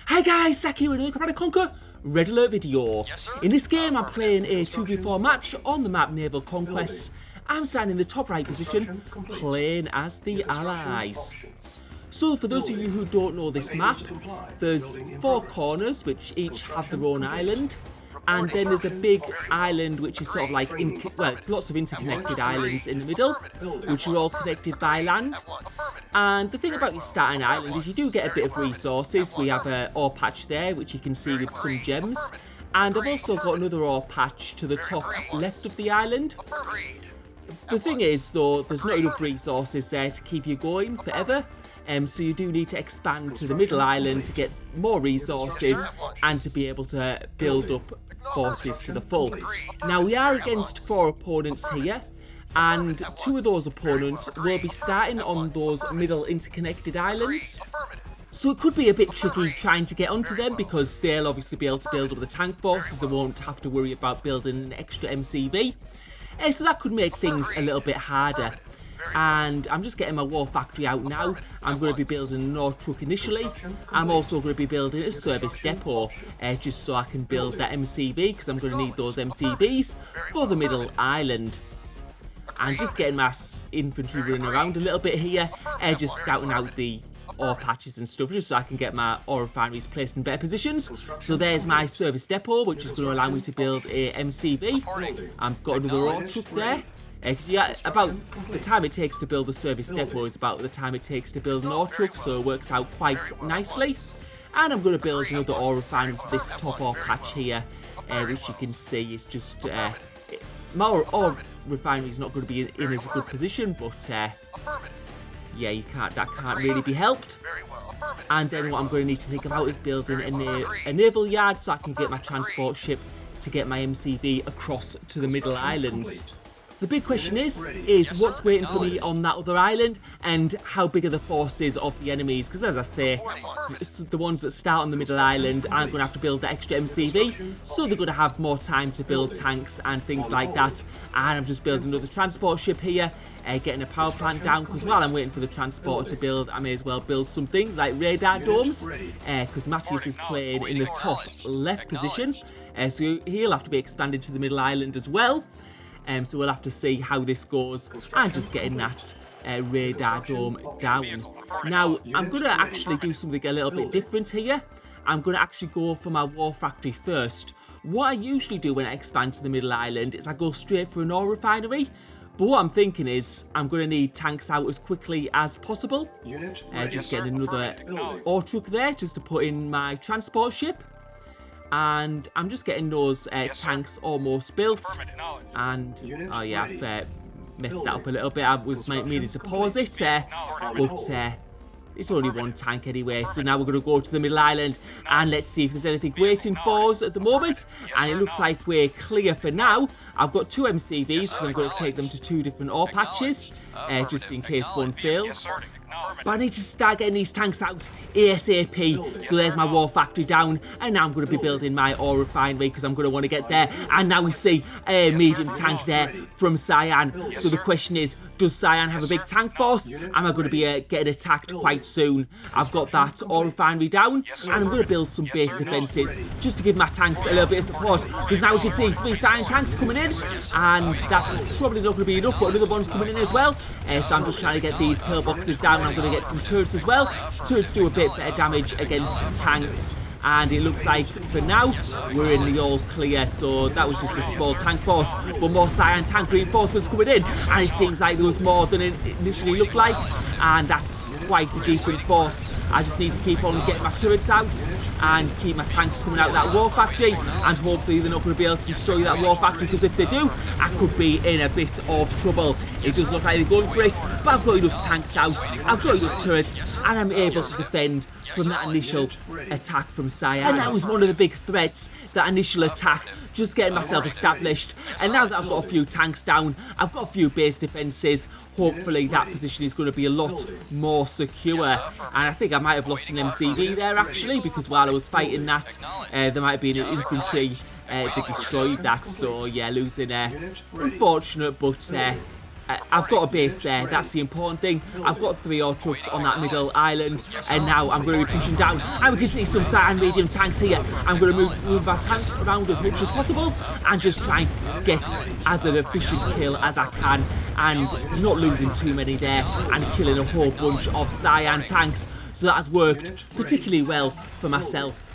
Hi guys, Zach here with another Command & Conquer Red Alert video. In this game I'm playing a 2v4 match on the map Naval Conquests. I'm standing in the top right position, playing as the Allies. So for those of you who don't know this map, there's 4 corners which each have their own island. And then there's a big island which is sort of like, it's lots of interconnected islands in the middle, which are all connected by land. And the thing about your starting island is you do get a bit of resources. We have an ore patch there, which you can see with some gems. And I've also got another ore patch to the top left of the island. The thing is, though, there's not enough resources there to keep you going forever. So you do need to expand to the middle island to get more resources and to be able to build up forces to the full. Now we are against 4 opponents here, and 2 of those opponents will be starting on those middle interconnected islands. So it could be a bit tricky trying to get onto them because they'll obviously be able to build up the tank forces. They won't have to worry about building an extra MCV. So that could make things a little bit harder. And I'm just getting my war factory out now. I'm going to be building an ore truck initially. I'm also going to be building a service depot just so I can build that MCV, because I'm going to need those MCVs for the middle island. I'm just getting my infantry running around a little bit here, just scouting out the ore patches and stuff, just so I can get my ore refineries placed in better positions. So there's my service depot, which is going to allow me to build a MCV. I've got another ore truck there. Yeah, about the time it takes to build a service depot is about the time it takes to build an ore truck, so it works out quite nicely. And I'm going to build another ore refinery for this top ore patch here, which you can see is just my ore refinery is not going to be in as a good position, but yeah, that can't really be helped. And then what I'm going to need to think about is building a naval yard so I can get my transport ship to get my MCV across to the middle islands. The big question is what's waiting for me on that other island, and how big are the forces of the enemies? Because as I say, the ones that start on the middle island aren't going to have to build the extra MCV, so they're going to have more time to build tanks and things like that. And I'm just building another transport ship here, getting a power plant down, because while I'm waiting for the transporter to build, I may as well build some things like radar domes, because Matthias is playing in the top left position, so he'll have to be expanded to the middle island as well. So we'll have to see how this goes. I'm just getting that radar dome down. Now, I'm going to actually do something a little bit different here. I'm going to actually go for my war factory first. What I usually do when I expand to the middle island is I go straight for an ore refinery. But what I'm thinking is I'm going to need tanks out as quickly as possible. Just getting another ore truck there just to put in my transport ship. And I'm just getting those tanks almost built. And oh yeah, I've messed that up a little bit. I was meaning to pause it, but it's only 1 tank anyway. So now we're going to go to the middle island and let's see if there's anything waiting for us at the moment. And it looks like we're clear for now. I've got 2 MCVs because I'm going to take them to 2 different ore patches, just in case one fails. But I need to start getting these tanks out ASAP. So there's my war factory down, and now I'm going to be building my ore refinery because I'm going to want to get there. And now we see a medium tank there from Cyan. So the question is, does Cyan have a big tank force? Am I going to be getting attacked quite soon? I've got that ore refinery down, and I'm going to build some base defences just to give my tanks a little bit of support, because now we can see 3 Cyan tanks coming in, and that's probably not going to be enough, but another one's coming in as well. So I'm just trying to get these pillboxes down. I'm going to get some turrets as well. Turrets do a bit better damage against tanks. And it looks like, for now, we're in the all clear. So that was just a small tank force. But more Cyan tank reinforcements coming in. And it seems like there was more than it initially looked like. And that's quite a decent force. I just need to keep on getting my turrets out and keep my tanks coming out of that war factory. And hopefully they're not going to be able to destroy that war factory, because if they do, I could be in a bit of trouble. It does look like they're going for it, but I've got enough tanks out, I've got enough turrets, and I'm able to defend from that initial attack from Cyan. And that was one of the big threats, that initial attack, just getting myself established. And now that I've got a few tanks down, I've got a few base defences, hopefully that position is going to be a lot more secure. And I think I might have lost an MCV there actually, because while I was fighting that, there might have been an infantry that destroyed that. So yeah, losing unfortunate, but I've got a base there, that's the important thing. I've got 3 ore trucks on that middle island, and now I'm going to be pushing down. And we can see some Cyan medium tanks here. I'm going to move our tanks around as much as possible, and just try and get as an efficient kill as I can, and not losing too many there, and killing a whole bunch of Cyan tanks. So that has worked particularly well for myself.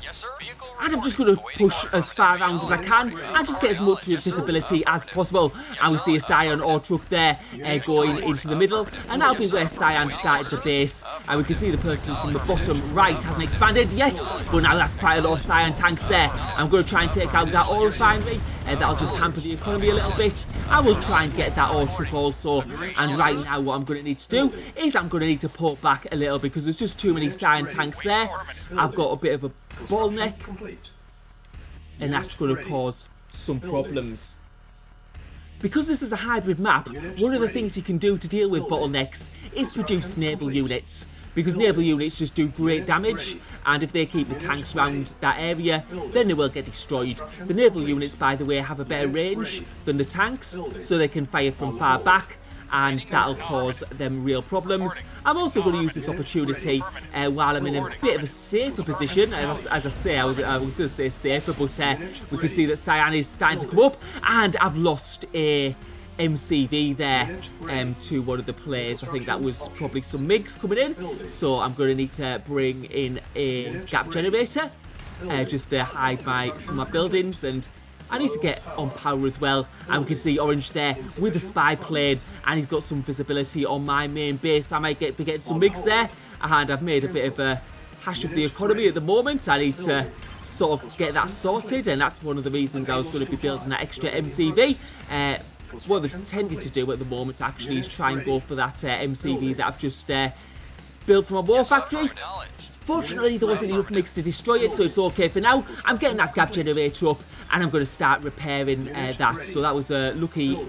And I'm just going to push as far around as I can and just get as much visibility as possible. And we see a Cyan ore truck there going into the middle, and that'll be where Cyan started the base. And we can see the person from the bottom right hasn't expanded yet, but now that's quite a lot of Cyan tanks there. I'm going to try and take out that ore refinery, that'll just hamper the economy a little bit. I will try and get that ore truck also, and right now what I'm going to need to do is I'm going to need to pull back a little because there's just too many Cyan tanks there. I've got a bit of a bottleneck, and that's going to cause some problems. Because this is a hybrid map, one of the things you can do to deal with bottlenecks is produce naval units. Because naval units just do great damage, and if they keep the tanks around that area, then they will get destroyed. The naval units, by the way, have a better range than the tanks, so they can fire from far back, and that'll cause them real problems. I'm also going to use this opportunity while I'm in a bit of a safer position. As I say, I was going to say safer, but we can see that Cyan is starting to come up, and I've lost a MCV there to one of the players. I think that was probably some MiGs coming in, so I'm going to need to bring in a gap generator just to hide some of my buildings, and I need to get on power as well. And we can see Orange there with the spy plane, and he's got some visibility on my main base. I might be getting some MiGs there, and I've made a bit of a hash of the economy at the moment. I need to sort of get that sorted, and that's one of the reasons I was going to be building that extra MCV. What they're tending to do at the moment actually is try and go for that MCV that I've just built from a war factory. Fortunately, there wasn't enough MiGs to destroy it, so it's okay for now. I'm getting that gap generator up, and I'm going to start repairing that. So that was a lucky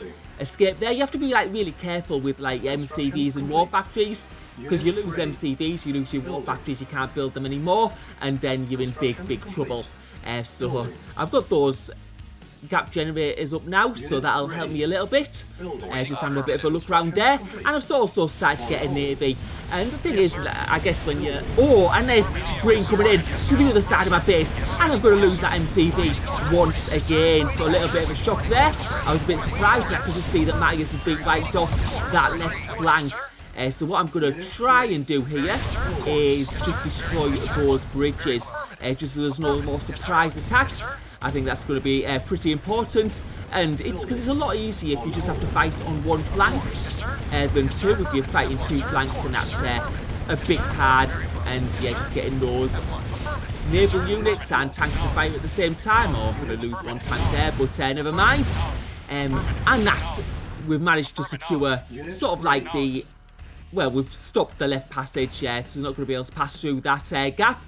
escape there. You have to be like really careful with like MCVs and war factories, because you lose MCVs, you lose your war factories, you can't build them anymore, and then you're in big trouble. So I've got those gap generators up now, so that'll help me a little bit. Just having a bit of a look around there, and I've also started to get a navy. And the thing is, I guess when you and there's green coming in to the other side of my base, and I'm going to lose that MCV once again, so a little bit of a shock there. I was a bit surprised, and I could just see that Marius has been wiped off that left flank. So what I'm going to try and do here is just destroy those bridges, just so there's no more surprise attacks. I think that's going to be pretty important, and it's because it's a lot easier if you just have to fight on one flank than two. If you're fighting 2 flanks, and that's a bit hard, and yeah, just getting those naval units and tanks to fire at the same time. Oh, I'm going to lose one tank there, but never mind. And that, we've managed to secure sort of like we've stopped the left passage, so they're not going to be able to pass through that gap.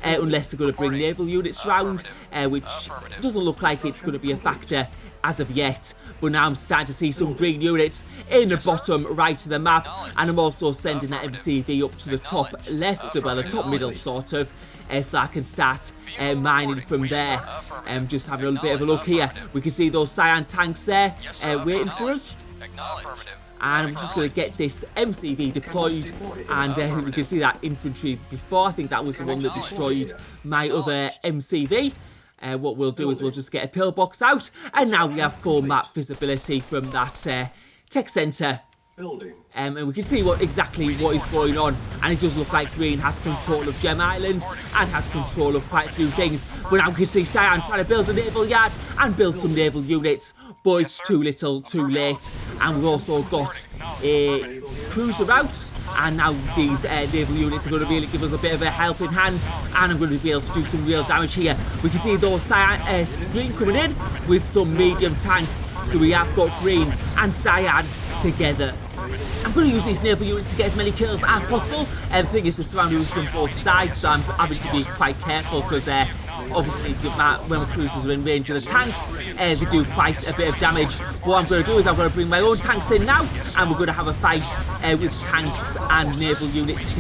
Unless they're going to bring naval units round, which doesn't look like it's going to be a factor as of yet. But now I'm starting to see some green units in the bottom right of the map, and I'm also sending that MCV up to the top left, well, the top middle sort of, so I can start mining from there. Just having a bit of a look here, we can see those Cyan tanks there waiting for us. And I'm just going to get this MCV deployed, and we can see that infantry before. I think that was the one that destroyed my other MCV. What we'll do is we'll just get a pillbox out, and now we have full map visibility from that tech centre. And we can see exactly what is going on, and it does look like Green has control of Gem Island and has control of quite a few things. But now we can see Cyan trying to build a naval yard and build some naval units, but it's too little, too late. And we've also got a cruiser out, and now these naval units are going to really give us a bit of a helping hand, and I'm going to be able to do some real damage here. We can see those Cyan Green coming in with some medium tanks, so we have got Green and Cyan together. I'm going to use these naval units to get as many kills as possible, and the thing is they're surrounding us from both sides, so I'm having to be quite careful, because obviously when the cruisers are in range of the tanks, they do quite a bit of damage. What I'm going to do is I'm going to bring my own tanks in now, and we're going to have a fight with tanks and naval units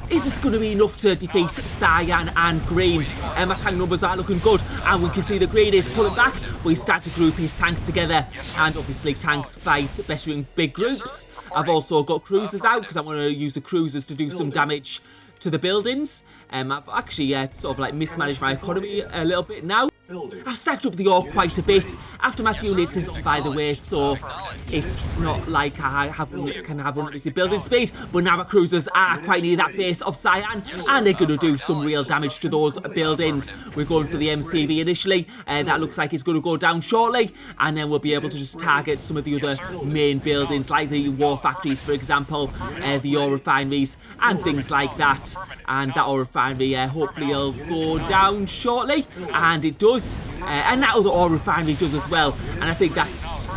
Is this going to be enough to defeat Cyan and Green? My tank numbers are looking good, and we can see that Green is pulling back, but he's starting to group his tanks together, and obviously tanks fight better in big groups. I've also got cruisers out, because I want to use the cruisers to do some damage to the buildings. I've actually sort of like mismanaged my economy a little bit now. I've stacked up the ore quite a bit. Aftermath units is up, by the way, so it's not like I can have unlimited building speed, but now my cruisers are quite near that base of Cyan, and they're going to do some real damage to those buildings. We're going for the MCV initially. That looks like it's going to go down shortly, and then we'll be able to just target some of the other main buildings, like the war factories, for example, the ore refineries, and things like that. And that ore refinery hopefully will go down shortly, and it does. And that other ore refinery does as well, and I think that's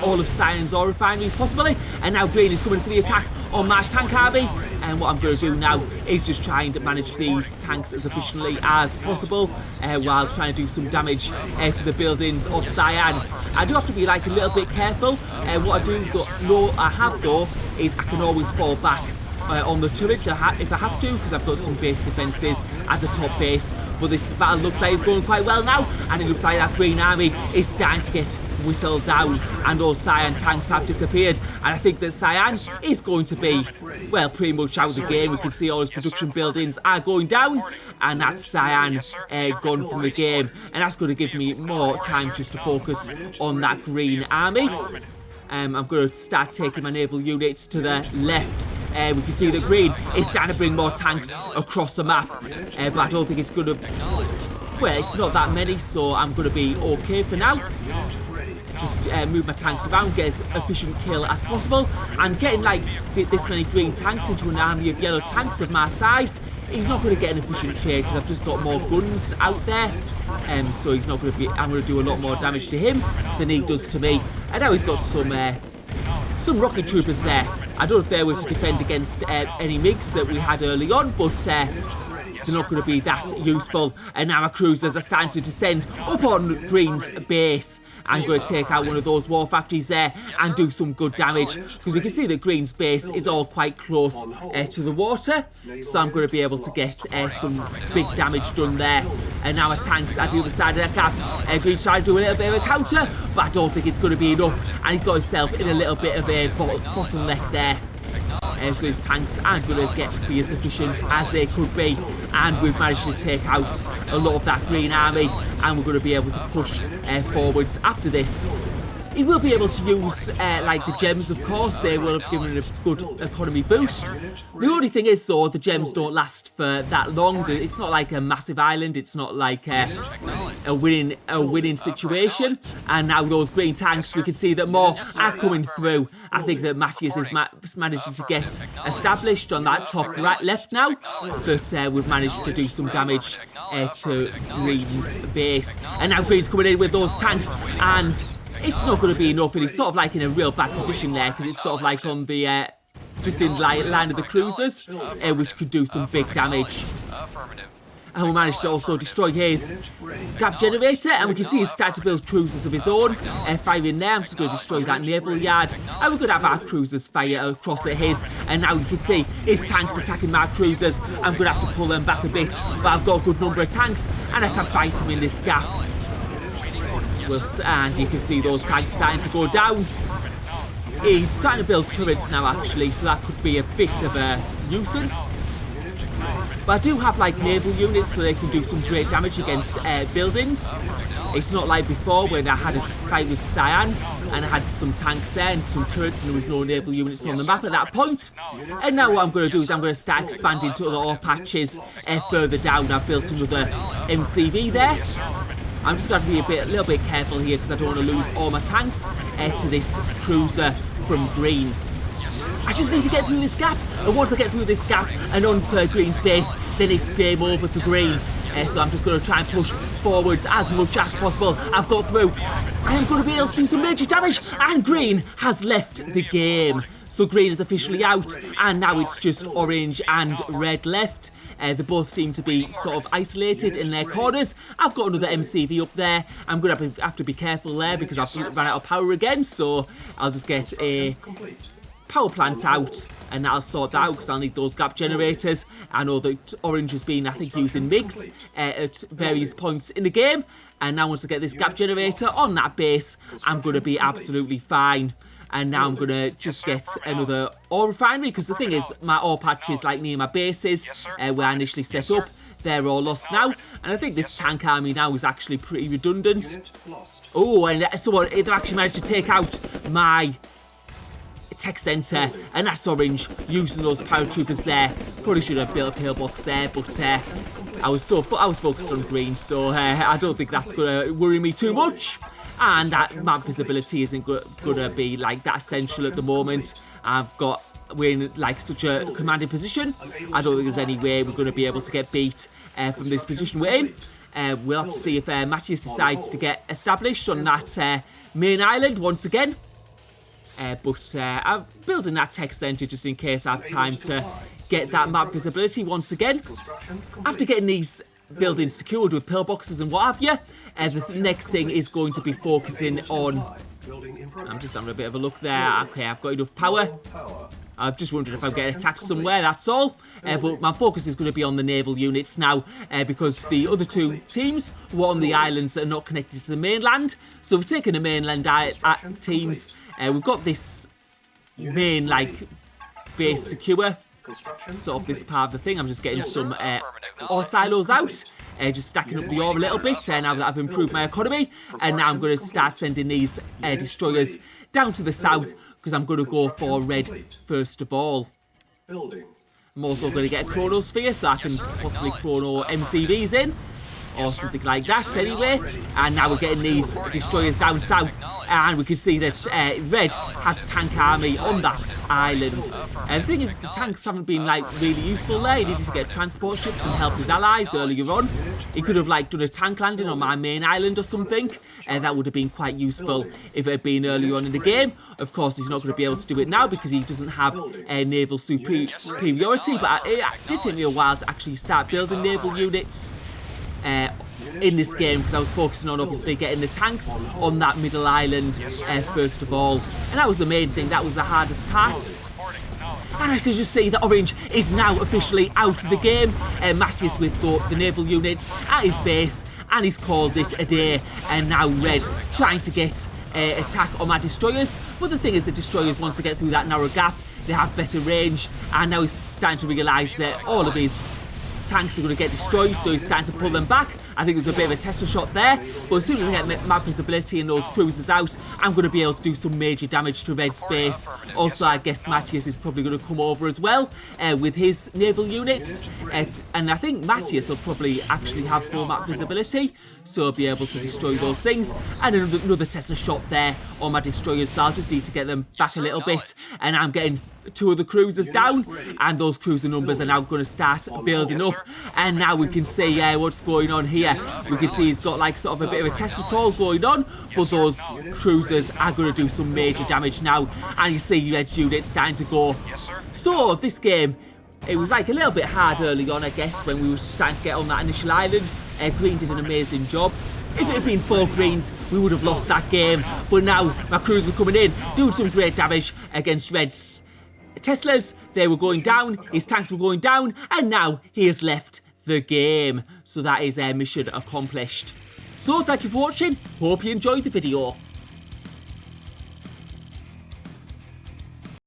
all of Cyan's ore refineries possibly. And now Green is coming for the attack on my tank army, and what I'm going to do now is just try and manage these tanks as efficiently as possible while trying to do some damage to the buildings of Cyan. I do have to be like a little bit careful. What I have though is I can always fall back on the turrets if I have to, because I've got some base defences at the top base. But this battle looks like it's going quite well now, and it looks like that Green army is starting to get whittled down, and those Cyan tanks have disappeared. And I think that Cyan is going to be, well, pretty much out of the game. We can see all his production buildings are going down, and that's Cyan gone from the game, and that's going to give me more time just to focus on that Green army. I'm going to start taking my naval units to the left. We can see that Green is starting to bring more tanks across the map, but I don't think it's going to, well, it's not that many, so I'm going to be okay for now. Just move my tanks around, get as efficient kill as possible, and getting like this many Green tanks into an army of yellow tanks of my size, he's not going to get an efficient trade because I've just got more guns out there. So he's not going to be, I'm going to do a lot more damage to him than he does to me. And now he's got some rocket troopers there. I don't know if they were to defend against any MiGs that we had early on, but they're not going to be that useful. And now our cruisers are starting to descend up on Green's base. I'm going to take out one of those war factories there and do some good damage, because we can see that Green's base is all quite close to the water, so I'm going to be able to get some big damage done there. And now our tanks at the other side of that gap. Green's trying to do a little bit of a counter, but I don't think it's going to be enough, and he's got himself in a little bit of a bottleneck there. So his tanks aren't going to be as efficient as they could be, and we've managed to take out a lot of that Green army, and we're going to be able to push forwards after this. He will be able to use like the gems, of course. They will have given him a good economy boost. The only thing is though, the gems don't last for that long. It's not like a massive island, it's not like a winning situation. And now those Green tanks, we can see that more are coming through. I think that Matthias is managing to get established on that top right left now, but we've managed to do some damage to Green's base. And now Green's coming in with those tanks, and it's not going to be enough, and he's sort of like in a real bad position there, because it's sort of like on the just in line of the cruisers, which could do some big damage. And we managed to also destroy his gap generator, and we can see he's starting to build cruisers of his own, firing there. I'm just going to destroy that naval yard, and we're going to have our cruisers fire across at his. And now you can see his tanks attacking my cruisers. I'm going to have to pull them back a bit, but I've got a good number of tanks, and I can fight him in this gap. And you can see those tanks starting to go down. He's starting to build turrets now actually, so that could be a bit of a nuisance. But I do have like naval units, so they can do some great damage against buildings. It's not like before when I had a fight with Cyan and I had some tanks there and some turrets and there was no naval units on the map at that point. And now what I'm going to do is I'm going to start expanding to other ore patches further down. I've built another MCV there. I'm just going to be a little bit careful here, because I don't want to lose all my tanks to this cruiser from Green. I just need to get through this gap, and once I get through this gap and onto Green's base, then it's game over for Green. So I'm just going to try and push forwards as much as possible. I've got through. I am going to be able to do some major damage, and Green has left the game. So Green is officially out, and now it's just orange and red left. They both seem to be sort of isolated in their corners. I've got another MCV up there. I'm going to have to be careful there because I've run out of power again. So I'll just get a power plant out, and that'll sort that out because I'll need those gap generators. I know that orange has been, I think, using MiGs at various points in the game, and now once I get this gap generator on that base, I'm going to be absolutely fine. And now I'm going to just get another ore refinery, because the thing is, my ore patches like near my bases, where I initially set up, they're all lost now. And I think this tank army now is actually pretty redundant. Oh, and so they've actually managed to take out my tech centre, and that's orange, using those paratroopers there. Probably should have built a pillbox there, but I was focused on green, so I don't think that's going to worry me too much. And that map visibility isn't going to be like that essential at the moment. We're in like such a commanding position. I don't think there's any way we're going to be able to get beat from this position we're in. We'll have to see if Matthias decides to get established on that main island once again. But I'm building that tech centre just in case I have time to get that map visibility once again. After getting these buildings secured with pillboxes and what have you, the next thing is going to be focusing on... I'm just having a bit of a look there. Okay, I've got enough power. I've just wondered if I'm getting attacked somewhere, that's all. But my focus is going to be on the naval units now, because the other two teams were on the islands that are not connected to the mainland. So we've taken the mainland teams. We've got this main, like, base secure. Sort of this part of the thing. I'm just getting some ore silos out, just stacking up the ore a little bit, now that I've improved my economy. And now I'm going to start sending these destroyers down to the south, because I'm going to go for red first of all. I'm also going to get a chronosphere, so I can possibly chrono MCVs in, or something like that anyway. And now we're getting these destroyers down south, and we can see that red has a tank army on that island. And the thing is, the tanks haven't been like really useful there. He needed to get transport ships and help his allies earlier on. He could have like done a tank landing on my main island or something, and that would have been quite useful if it had been earlier on in the game. Of course, he's not going to be able to do it now because he doesn't have naval superiority, but it did take me a while to actually start building naval units in this game, because I was focusing on obviously getting the tanks on that middle island first of all, and that was the main thing. That was the hardest part. And I can just see that orange is now officially out of the game. Matthias with the naval units at his base, and he's called it a day. And now red trying to get attack on my destroyers, but the thing is, the destroyers, once they get through that narrow gap, they have better range, and now he's starting to realise that all of his tanks are going to get destroyed, so he's starting to pull them back. I think there's a bit of a Tesla shot there, but as soon as I get map visibility and those cruisers out, I'm going to be able to do some major damage to red space. Also, I guess Matthias is probably going to come over as well with his naval units, and I think Matthias will probably actually have full map visibility, so he'll be able to destroy those things. And another Tesla shot there on my destroyers, so I'll just need to get them back a little bit. And I'm getting two of the cruisers down, and those cruiser numbers are now going to start building up. And now we can see what's going on here. We can see he's got like sort of a bit of a Tesla call going on, but those cruisers are going to do some major damage now. And you see red's units starting to go. So this game, it was like a little bit hard early on, I guess, when we were starting to get on that initial island. Green did an amazing job. If it had been 4 greens, we would have lost that game. But now my cruisers are coming in, doing some great damage against red's Teslas. They were going down, his tanks were going down, and now he has left the game. So that is mission accomplished. So thank you for watching, hope you enjoyed the video.